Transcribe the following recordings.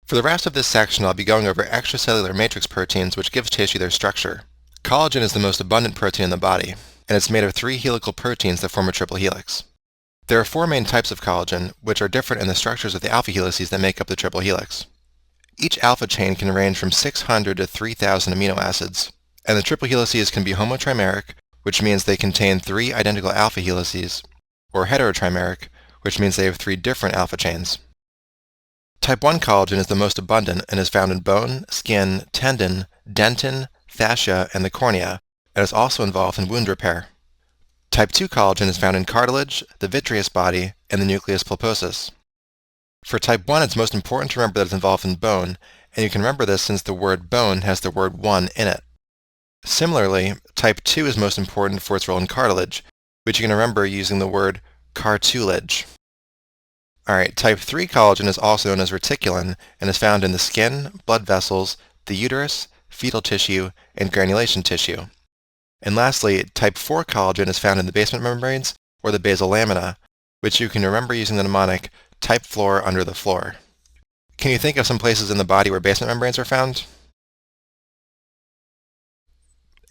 For the rest of this section, I'll be going over extracellular matrix proteins, which give tissue their structure. Collagen is the most abundant protein in the body, and it's made of 3 helical proteins that form a triple helix. There are 4 main types of collagen, which are different in the structures of the alpha helices that make up the triple helix. Each alpha chain can range from 600 to 3,000 amino acids, and the triple helices can be homotrimeric, which means they contain 3 identical alpha helices, or heterotrimeric, which means they have 3 different alpha chains. Type 1 collagen is the most abundant and is found in bone, skin, tendon, dentin, fascia, and the cornea, and is also involved in wound repair. Type 2 collagen is found in cartilage, the vitreous body, and the nucleus pulposus. For type 1, it's most important to remember that it's involved in bone, and you can remember this since the word bone has the word 1 in it. Similarly, type 2 is most important for its role in cartilage, which you can remember using the word cartilage. Alright, type 3 collagen is also known as reticulin and is found in the skin, blood vessels, the uterus, fetal tissue, and granulation tissue. And lastly, type 4 collagen is found in the basement membranes or the basal lamina, which you can remember using the mnemonic type floor under the floor. Can you think of some places in the body where basement membranes are found?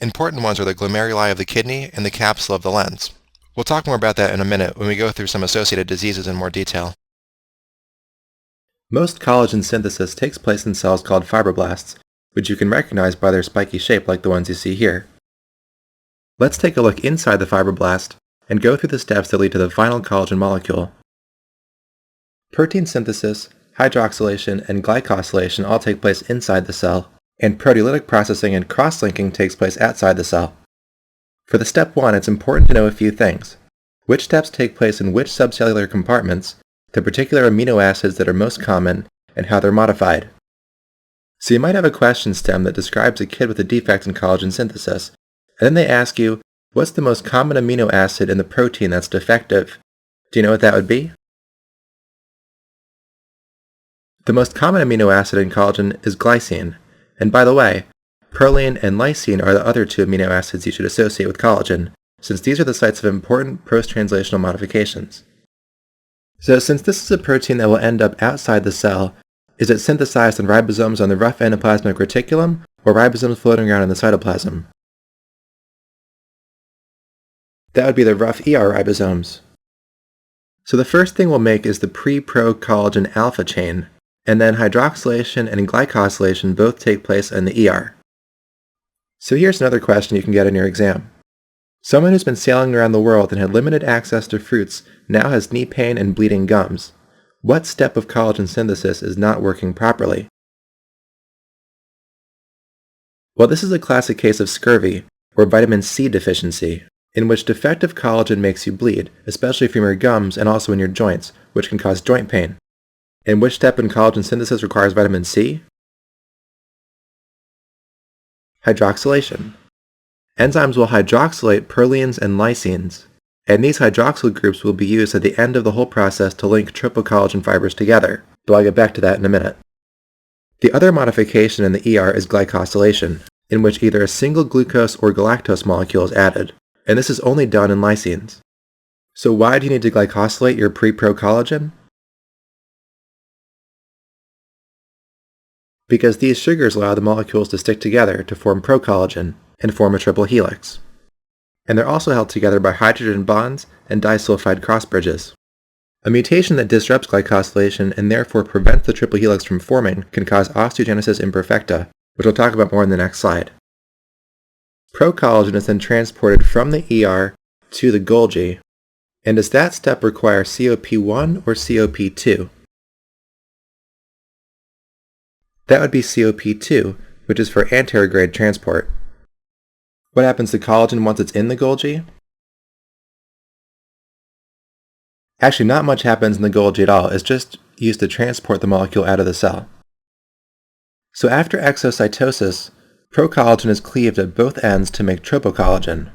Important ones are the glomeruli of the kidney and the capsule of the lens. We'll talk more about that in a minute when we go through some associated diseases in more detail. Most collagen synthesis takes place in cells called fibroblasts, which you can recognize by their spiky shape like the ones you see here. Let's take a look inside the fibroblast and go through the steps that lead to the final collagen molecule. Protein synthesis, hydroxylation, and glycosylation all take place inside the cell, and proteolytic processing and cross-linking takes place outside the cell. For the step 1, it's important to know a few things. Which steps take place in which subcellular compartments, the particular amino acids that are most common, and how they're modified. So you might have a question stem that describes a kid with a defect in collagen synthesis, and then they ask you, what's the most common amino acid in the protein that's defective? Do you know what that would be? The most common amino acid in collagen is glycine, and by the way, proline and lysine are the other 2 amino acids you should associate with collagen, since these are the sites of important post-translational modifications. So since this is a protein that will end up outside the cell, is it synthesized in ribosomes on the rough endoplasmic reticulum, or ribosomes floating around in the cytoplasm? That would be the rough ER ribosomes. So the first thing we'll make is the pre-pro collagen alpha chain, and then hydroxylation and glycosylation both take place in the ER. So here's another question you can get in your exam. Someone who's been sailing around the world and had limited access to fruits now has knee pain and bleeding gums. What step of collagen synthesis is not working properly? Well, this is a classic case of scurvy, or vitamin C deficiency, in which defective collagen makes you bleed, especially from your gums and also in your joints, which can cause joint pain. And which step in collagen synthesis requires vitamin C? Hydroxylation. Enzymes will hydroxylate prolines and lysines, and these hydroxyl groups will be used at the end of the whole process to link triple collagen fibers together, but I'll get back to that in a minute. The other modification in the ER is glycosylation, in which either a single glucose or galactose molecule is added, and this is only done in lysines. So why do you need to glycosylate your pre-pro collagen? Because these sugars allow the molecules to stick together to form procollagen and form a triple helix. And they're also held together by hydrogen bonds and disulfide cross-bridges. A mutation that disrupts glycosylation and therefore prevents the triple helix from forming can cause osteogenesis imperfecta, which we'll talk about more in the next slide. Procollagen is then transported from the ER to the Golgi, and does that step require COP1 or COP2? That would be COP2, which is for anterograde transport. What happens to collagen once it's in the Golgi? Actually, not much happens in the Golgi at all. It's just used to transport the molecule out of the cell. So after exocytosis, procollagen is cleaved at both ends to make tropocollagen.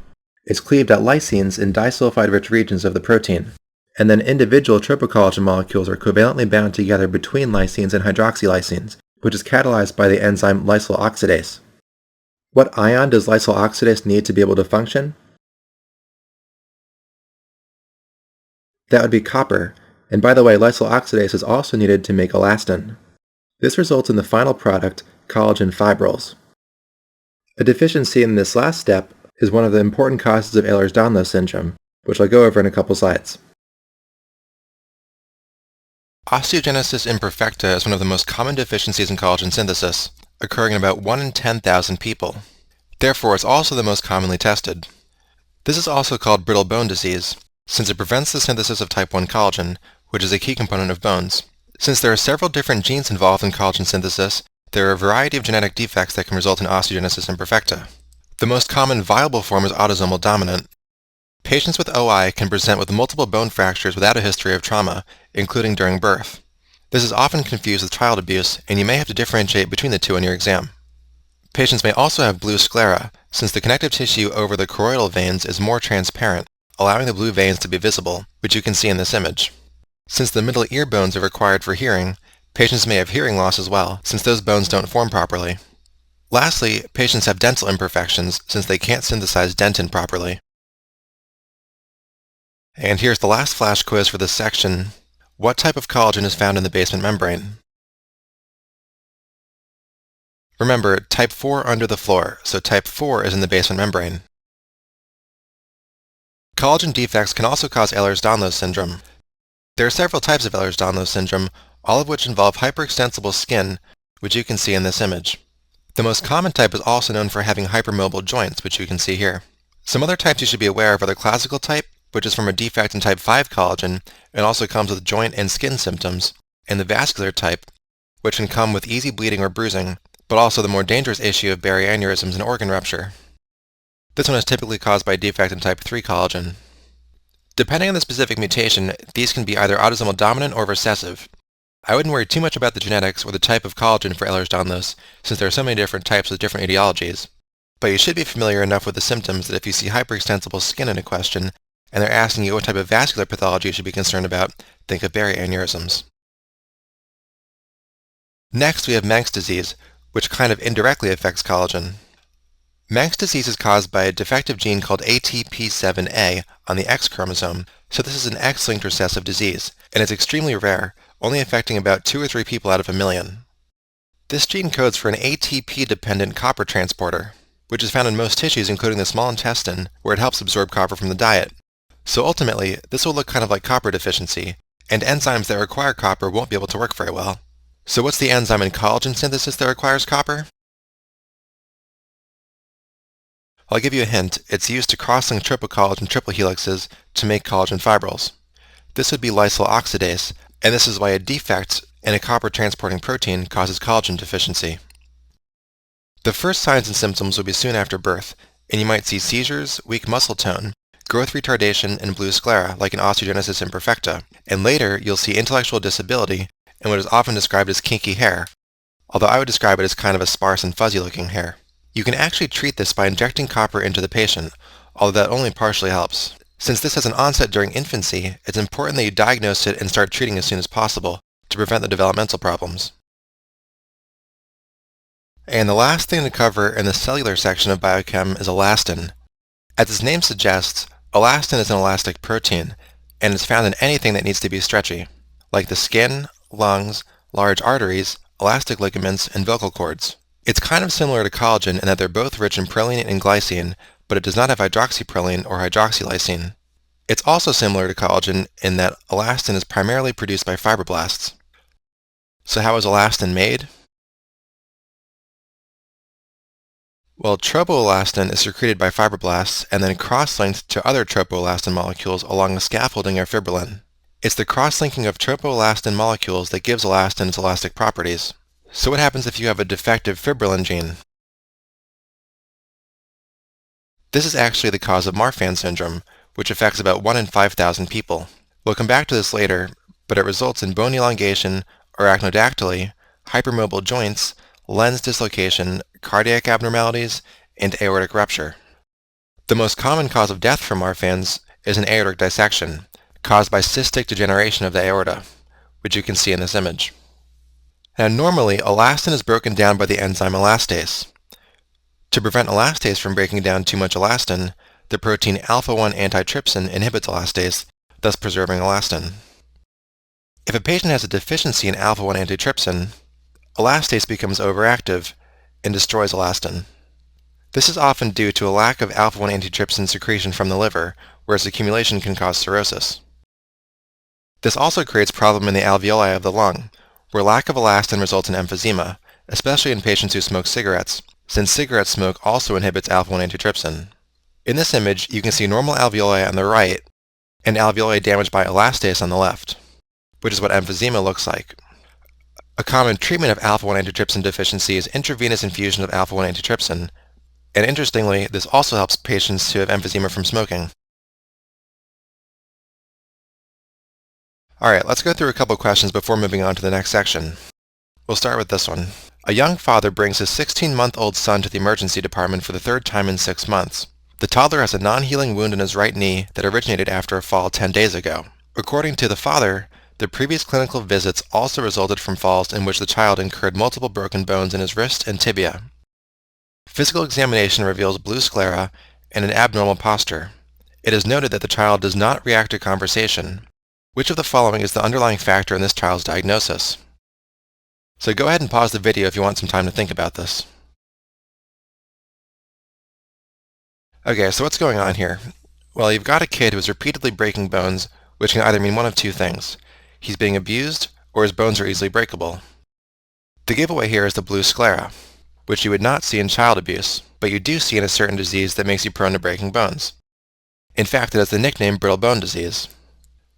It's cleaved at lysines in disulfide-rich regions of the protein, and then individual tropocollagen molecules are covalently bound together between lysines and hydroxylysines, which is catalyzed by the enzyme lysyl oxidase. What ion does lysyl oxidase need to be able to function? That would be copper, and by the way, lysyl oxidase is also needed to make elastin. This results in the final product, collagen fibrils. A deficiency in this last step is one of the important causes of Ehlers-Danlos syndrome, which I'll go over in a couple slides. Osteogenesis imperfecta is one of the most common deficiencies in collagen synthesis, occurring in about 1 in 10,000 people. Therefore, it's also the most commonly tested. This is also called brittle bone disease, since it prevents the synthesis of type 1 collagen, which is a key component of bones. Since there are several different genes involved in collagen synthesis, there are a variety of genetic defects that can result in osteogenesis imperfecta. The most common viable form is autosomal dominant. Patients with OI can present with multiple bone fractures without a history of trauma, including during birth. This is often confused with child abuse, and you may have to differentiate between the two in your exam. Patients may also have blue sclera, since the connective tissue over the choroidal veins is more transparent, allowing the blue veins to be visible, which you can see in this image. Since the middle ear bones are required for hearing, patients may have hearing loss as well, since those bones don't form properly. Lastly, patients have dental imperfections, since they can't synthesize dentin properly. And here's the last flash quiz for this section. What type of collagen is found in the basement membrane? Remember, type 4 under the floor, so type 4 is in the basement membrane. Collagen defects can also cause Ehlers-Danlos syndrome. There are several types of Ehlers-Danlos syndrome, all of which involve hyperextensible skin, which you can see in this image. The most common type is also known for having hypermobile joints, which you can see here. Some other types you should be aware of are the classical type, which is from a defect in type 5 collagen and also comes with joint and skin symptoms, and the vascular type, which can come with easy bleeding or bruising, but also the more dangerous issue of barrier-aneurysms and organ rupture. This one is typically caused by a defect in type 3 collagen. Depending on the specific mutation, these can be either autosomal dominant or recessive. I wouldn't worry too much about the genetics or the type of collagen for Ehlers-Danlos, since there are so many different types with different etiologies. But you should be familiar enough with the symptoms that if you see hyperextensible skin in a question, and they're asking you what type of vascular pathology you should be concerned about, think of barrier-aneurysms. Next, we have Menkes disease, which kind of indirectly affects collagen. Menkes disease is caused by a defective gene called ATP7A on the X chromosome, so this is an X-linked recessive disease, and it's extremely rare, only affecting about 2 or 3 people out of a million. This gene codes for an ATP-dependent copper transporter, which is found in most tissues including the small intestine, where it helps absorb copper from the diet. So ultimately, this will look kind of like copper deficiency, and enzymes that require copper won't be able to work very well. So what's the enzyme in collagen synthesis that requires copper? I'll give you a hint. It's used to cross-link triple collagen triple helixes to make collagen fibrils. This would be lysyl oxidase, and this is why a defect in a copper transporting protein causes collagen deficiency. The first signs and symptoms will be soon after birth, and you might see seizures, weak muscle tone, growth retardation, and blue sclera, like in osteogenesis imperfecta, and later you'll see intellectual disability and what is often described as kinky hair, although I would describe it as kind of a sparse and fuzzy looking hair. You can actually treat this by injecting copper into the patient, although that only partially helps. Since this has an onset during infancy, it's important that you diagnose it and start treating as soon as possible to prevent the developmental problems. And the last thing to cover in the cellular section of biochem is elastin. As its name suggests, elastin is an elastic protein, and it's found in anything that needs to be stretchy, like the skin, lungs, large arteries, elastic ligaments, and vocal cords. It's kind of similar to collagen in that they're both rich in proline and glycine, but it does not have hydroxyproline or hydroxylysine. It's also similar to collagen in that elastin is primarily produced by fibroblasts. So how is elastin made? Well, tropoelastin is secreted by fibroblasts and then cross-linked to other tropoelastin molecules along the scaffolding of fibrillin. It's the cross-linking of tropoelastin molecules that gives elastin its elastic properties. So what happens if you have a defective fibrillin gene? This is actually the cause of Marfan syndrome, which affects about 1 in 5,000 people. We'll come back to this later, but it results in bone elongation, arachnodactyly, hypermobile joints, lens dislocation, cardiac abnormalities, and aortic rupture. The most common cause of death from Marfan's is an aortic dissection, caused by cystic degeneration of the aorta, which you can see in this image. Now normally, elastin is broken down by the enzyme elastase. To prevent elastase from breaking down too much elastin, the protein alpha-1 antitrypsin inhibits elastase, thus preserving elastin. If a patient has a deficiency in alpha-1 antitrypsin, elastase becomes overactive and destroys elastin. This is often due to a lack of alpha-1 antitrypsin secretion from the liver, whereas accumulation can cause cirrhosis. This also creates problem in the alveoli of the lung, where lack of elastin results in emphysema, especially in patients who smoke cigarettes, since cigarette smoke also inhibits alpha-1 antitrypsin. In this image, you can see normal alveoli on the right and alveoli damaged by elastase on the left, which is what emphysema looks like. A common treatment of alpha-1 antitrypsin deficiency is intravenous infusion of alpha-1 antitrypsin, and interestingly, this also helps patients who have emphysema from smoking. Alright, let's go through a couple questions before moving on to the next section. We'll start with this one. A young father brings his 16-month-old son to the emergency department for the third time in 6 months. The toddler has a non-healing wound in his right knee that originated after a fall 10 days ago. According to the father, the previous clinical visits also resulted from falls in which the child incurred multiple broken bones in his wrist and tibia. Physical examination reveals blue sclera and an abnormal posture. It is noted that the child does not react to conversation. Which of the following is the underlying factor in this child's diagnosis? So go ahead and pause the video if you want some time to think about this. Okay, so what's going on here? Well, you've got a kid who is repeatedly breaking bones, which can either mean one of two things. He's being abused, or his bones are easily breakable. The giveaway here is the blue sclera, which you would not see in child abuse, but you do see in a certain disease that makes you prone to breaking bones. In fact, it has the nickname brittle bone disease.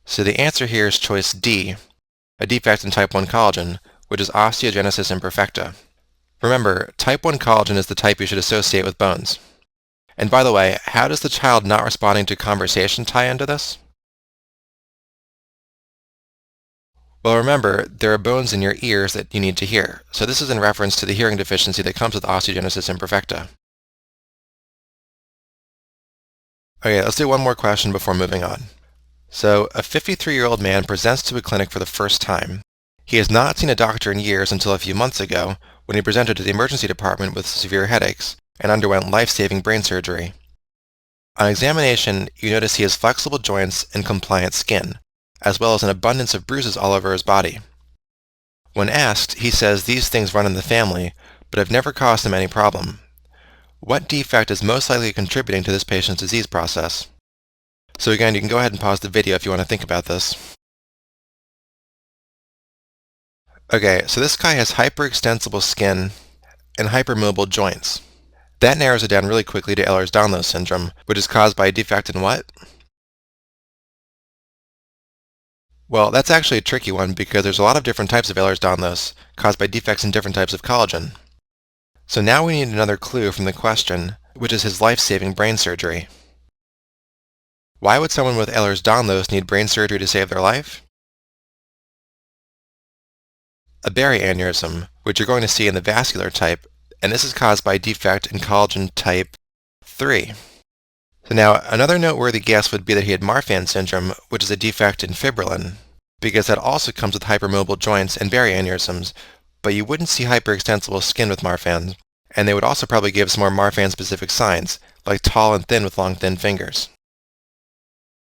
So the answer here is choice D, a defect in type 1 collagen, which is osteogenesis imperfecta. Remember, type 1 collagen is the type you should associate with bones. And by the way, how does the child not responding to conversation tie into this? Well, remember, there are bones in your ears that you need to hear, so this is in reference to the hearing deficiency that comes with osteogenesis imperfecta. Okay, let's do one more question before moving on. So, a 53-year-old man presents to a clinic for the first time. He has not seen a doctor in years until a few months ago, when he presented to the emergency department with severe headaches and underwent life-saving brain surgery. On examination, you notice he has flexible joints and compliant skin, as well as an abundance of bruises all over his body. When asked, he says these things run in the family, but have never caused him any problem. What defect is most likely contributing to this patient's disease process? So again, you can go ahead and pause the video if you want to think about this. Okay, so this guy has hyperextensible skin and hypermobile joints. That narrows it down really quickly to Ehlers-Danlos syndrome, which is caused by a defect in what? Well, that's actually a tricky one because there's a lot of different types of Ehlers-Danlos caused by defects in different types of collagen. So now we need another clue from the question, which is his life-saving brain surgery. Why would someone with Ehlers-Danlos need brain surgery to save their life? A berry aneurysm, which you're going to see in the vascular type, and this is caused by a defect in collagen type 3. So now, another noteworthy guess would be that he had Marfan syndrome, which is a defect in fibrillin, because that also comes with hypermobile joints and berry aneurysms, but you wouldn't see hyperextensible skin with Marfan, and they would also probably give some more Marfan-specific signs, like tall and thin with long, thin fingers.